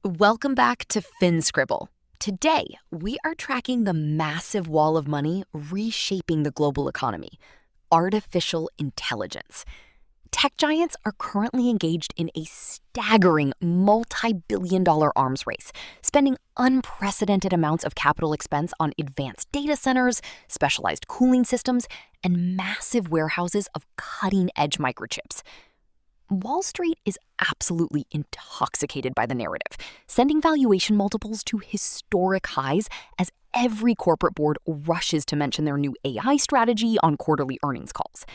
Welcome back to FinScribble. Today, we are tracking the massive wall of money reshaping the global economy: artificial intelligence. Tech giants are currently engaged in a staggering multi-billion-dollar arms race, spending unprecedented amounts of capital expense on advanced data centers, specialized cooling systems, and massive warehouses of cutting-edge microchips. Wall Street is absolutely intoxicated by the narrative, sending valuation multiples to historic highs as every corporate board rushes to mention their new AI strategy on quarterly earnings calls.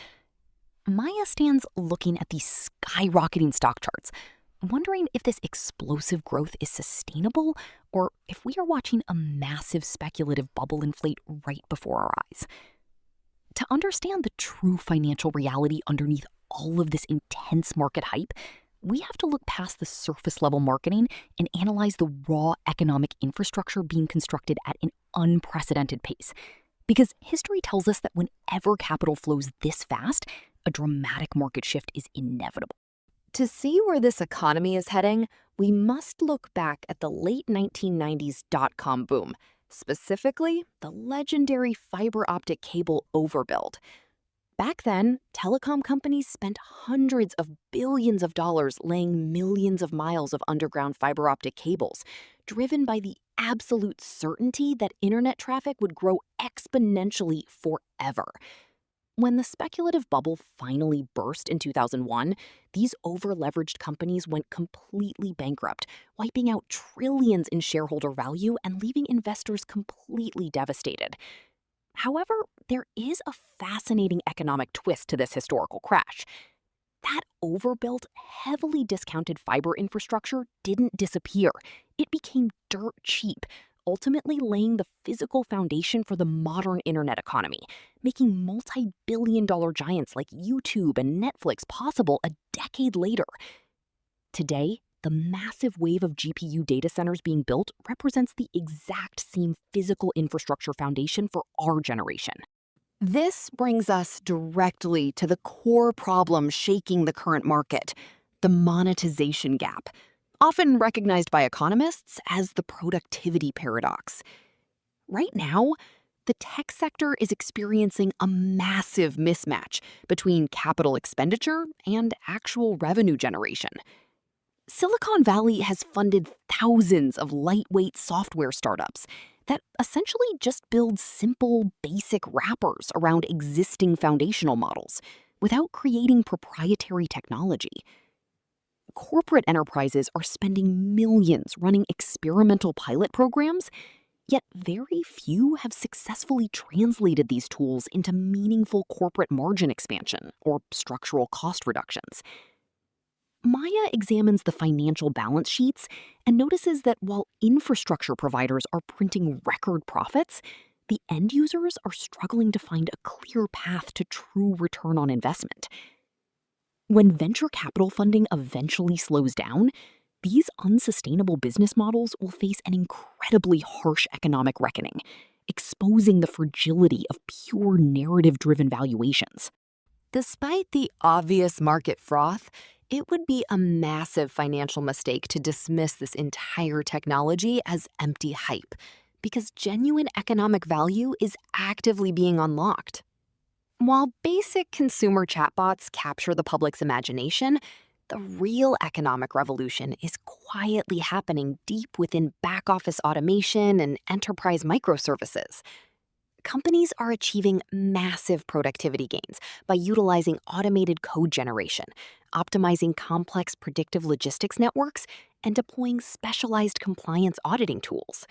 Maya stands looking at these skyrocketing stock charts, wondering if this explosive growth is sustainable or if we are watching a massive speculative bubble inflate right before our eyes. To understand the true financial reality underneath all of this intense market hype, we have to look past the surface-level marketing and analyze the raw economic infrastructure being constructed at an unprecedented pace. Because history tells us that whenever capital flows this fast, a dramatic market shift is inevitable. To see where this economy is heading, we must look back at the late 1990s dot-com boom, specifically the legendary fiber-optic cable overbuild. Back then, telecom companies spent hundreds of billions of dollars laying millions of miles of underground fiber-optic cables, driven by the absolute certainty that internet traffic would grow exponentially forever. When the speculative bubble finally burst in 2001, these over-leveraged companies went completely bankrupt, wiping out trillions in shareholder value and leaving investors completely devastated. However, there is a fascinating economic twist to this historical crash. That overbuilt, heavily discounted fiber infrastructure didn't disappear. It became dirt cheap, ultimately laying the physical foundation for the modern internet economy, making multi-billion-dollar giants like YouTube and Netflix possible a decade later. Today, the massive wave of GPU data centers being built represents the exact same physical infrastructure foundation for our generation. This brings us directly to the core problem shaking the current market: the monetization gap, often recognized by economists as the productivity paradox. Right now, the tech sector is experiencing a massive mismatch between capital expenditure and actual revenue generation. Silicon Valley has funded thousands of lightweight software startups that essentially just build simple, basic wrappers around existing foundational models without creating proprietary technology. Corporate enterprises are spending millions running experimental pilot programs, yet very few have successfully translated these tools into meaningful corporate margin expansion or structural cost reductions. Maya examines the financial balance sheets and notices that while infrastructure providers are printing record profits, the end users are struggling to find a clear path to true return on investment. When venture capital funding eventually slows down, these unsustainable business models will face an incredibly harsh economic reckoning, exposing the fragility of pure narrative-driven valuations. Despite the obvious market froth, it would be a massive financial mistake to dismiss this entire technology as empty hype, because genuine economic value is actively being unlocked. While basic consumer chatbots capture the public's imagination, the real economic revolution is quietly happening deep within back-office automation and enterprise microservices. Companies are achieving massive productivity gains by utilizing automated code generation, optimizing complex predictive logistics networks, and deploying specialized compliance auditing tools.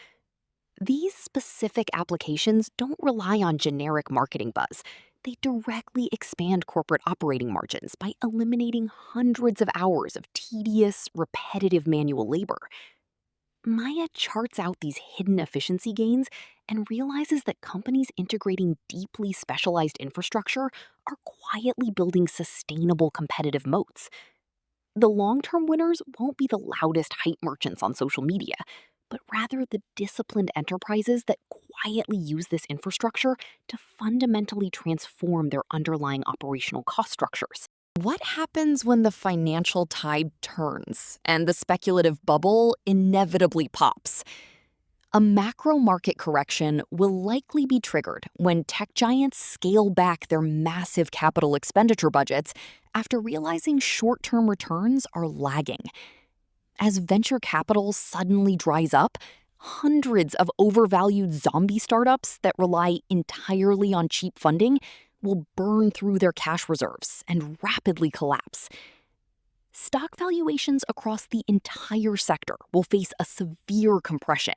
These specific applications don't rely on generic marketing buzz. They directly expand corporate operating margins by eliminating hundreds of hours of tedious, repetitive manual labor. Maya charts out these hidden efficiency gains and realizes that companies integrating deeply specialized infrastructure are quietly building sustainable competitive moats. The long-term winners won't be the loudest hype merchants on social media, but rather the disciplined enterprises that quietly use this infrastructure to fundamentally transform their underlying operational cost structures. What happens when the financial tide turns and the speculative bubble inevitably pops? A macro market correction will likely be triggered when tech giants scale back their massive capital expenditure budgets after realizing short-term returns are lagging. As venture capital suddenly dries up, hundreds of overvalued zombie startups that rely entirely on cheap funding will burn through their cash reserves and rapidly collapse. Stock valuations across the entire sector will face a severe compression,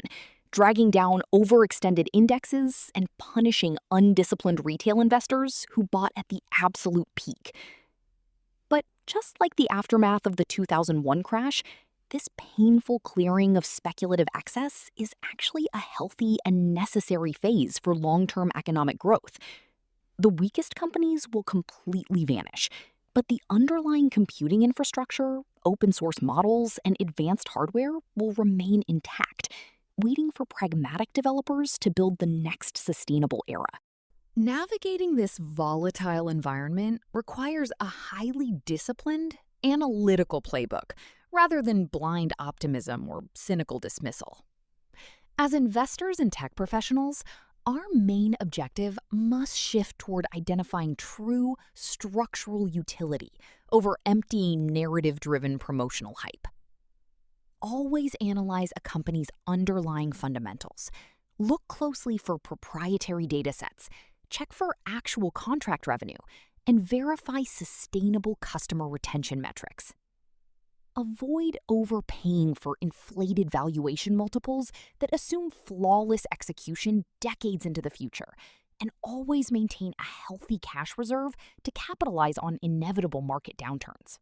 dragging down overextended indexes and punishing undisciplined retail investors who bought at the absolute peak. But just like the aftermath of the 2001 crash, this painful clearing of speculative excess is actually a healthy and necessary phase for long-term economic growth. The weakest companies will completely vanish, but the underlying computing infrastructure, open source models, and advanced hardware will remain intact, waiting for pragmatic developers to build the next sustainable era. Navigating this volatile environment requires a highly disciplined, analytical playbook, rather than blind optimism or cynical dismissal. As investors and tech professionals, our main objective must shift toward identifying true structural utility over empty narrative-driven promotional hype. Always analyze a company's underlying fundamentals. Look closely for proprietary datasets, check for actual contract revenue, and verify sustainable customer retention metrics. Avoid overpaying for inflated valuation multiples that assume flawless execution decades into the future, and always maintain a healthy cash reserve to capitalize on inevitable market downturns.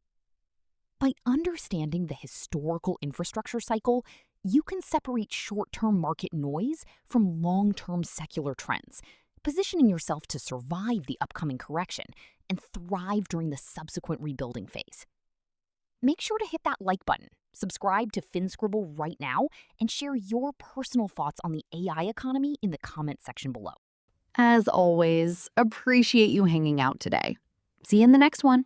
By understanding the historical infrastructure cycle, you can separate short-term market noise from long-term secular trends, positioning yourself to survive the upcoming correction and thrive during the subsequent rebuilding phase. Make sure to hit that like button, subscribe to FinScribble right now, and share your personal thoughts on the AI economy in the comment section below. As always, appreciate you hanging out today. See you in the next one.